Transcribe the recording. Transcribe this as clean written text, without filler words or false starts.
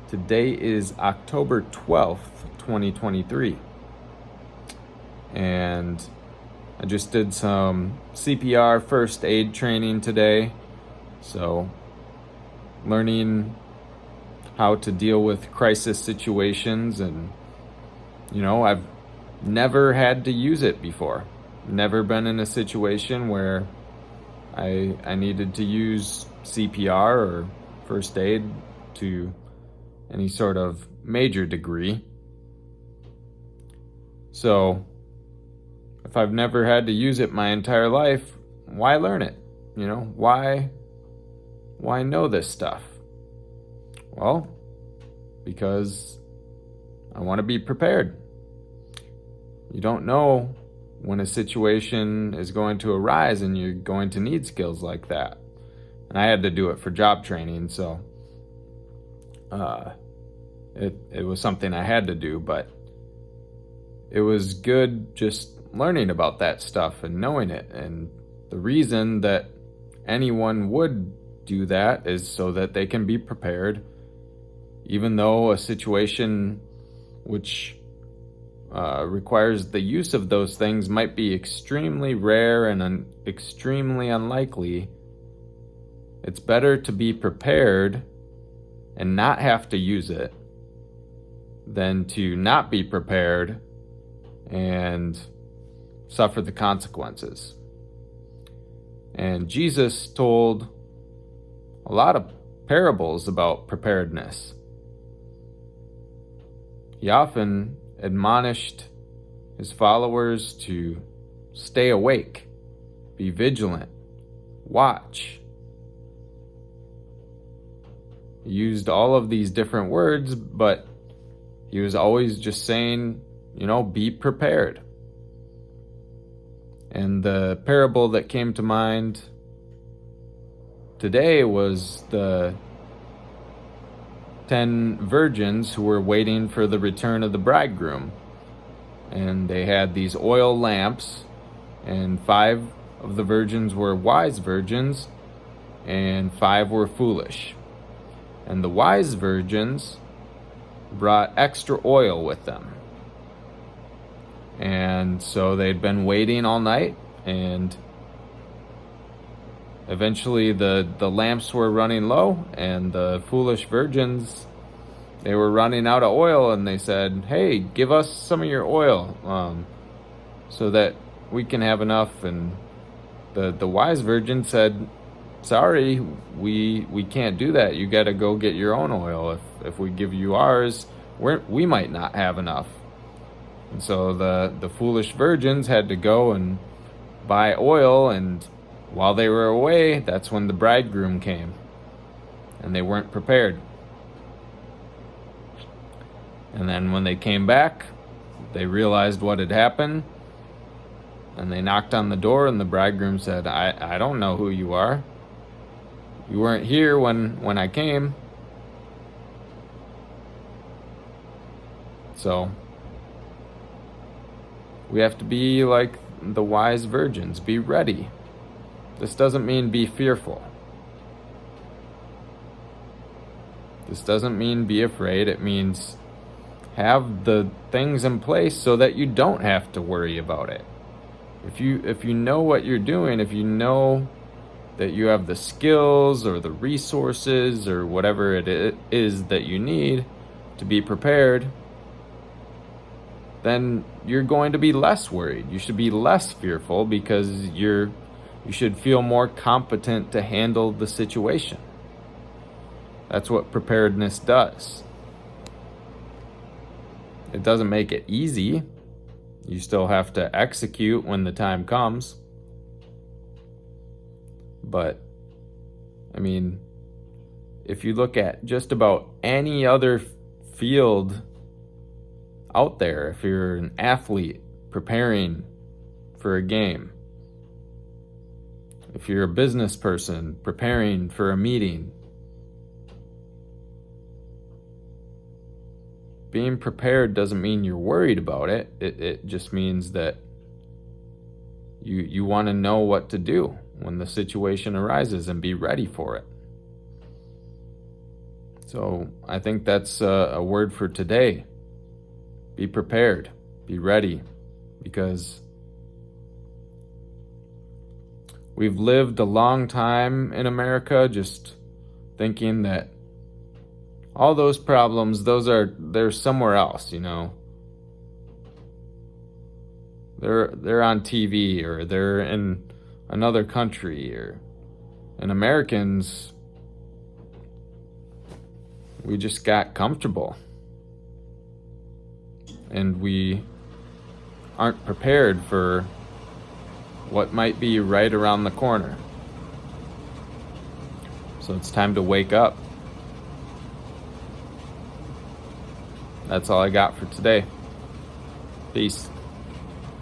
Today is October 12th, 2023. And I just did some CPR first aid training today. So, learning how to deal with crisis situations. And, I've never had to use it before. Never been in a situation where I needed to use CPR or first aid to any sort of major degree. So, if I've never had to use it my entire life, why learn it? Why know this stuff? Well, because I want to be prepared. You don't know when a situation is going to arise and you're going to need skills like that. And I had to do it for job training, so it was something I had to do, but it was good just learning about that stuff and knowing it. And the reason that anyone would do that is so that they can be prepared, even though a situation which requires the use of those things might be extremely rare and extremely unlikely. It's better to be prepared and not have to use it than to not be prepared and suffer the consequences. And Jesus told a lot of parables about preparedness. He often admonished his followers to stay awake, be vigilant, watch. He used all of these different words, but he was always just saying, be prepared. And the parable that came to mind today was the 10 virgins who were waiting for the return of the bridegroom. And they had these oil lamps, and 5 of the virgins were wise virgins, and 5 were foolish. And the wise virgins brought extra oil with them. And so they'd been waiting all night, and eventually the lamps were running low, and the foolish virgins, they were running out of oil, and they said, "Hey, give us some of your oil so that we can have enough." And the wise virgin said, "Sorry, we can't do that. You got to go get your own oil. If we give you ours, we might not have enough." And so the foolish virgins had to go and buy oil, and while they were away, that's when the bridegroom came, and they weren't prepared. And then when they came back, they realized what had happened, and they knocked on the door, and the bridegroom said, I don't know who you are. You weren't here when I came. So we have to be like the wise virgins, be ready. This doesn't mean be fearful. This doesn't mean be afraid. It means have the things in place so that you don't have to worry about it. If you know what you're doing, if you know that you have the skills or the resources or whatever it is that you need to be prepared, then you're going to be less worried. You should be less fearful because you should feel more competent to handle the situation. That's what preparedness does. It doesn't make it easy. You still have to execute when the time comes. But, if you look at just about any other field out there, if you're an athlete preparing for a game, if you're a business person preparing for a meeting, being prepared doesn't mean you're worried about it. It just means that you want to know what to do when the situation arises and be ready for it. So I think that's a word for today. Be prepared, be ready, because we've lived a long time in America just thinking that all those problems, they're somewhere else, you know. They're on TV, or they're in another country, and Americans, we just got comfortable. And we aren't prepared for what might be right around the corner. So it's time to wake up. That's all I got for today. Peace.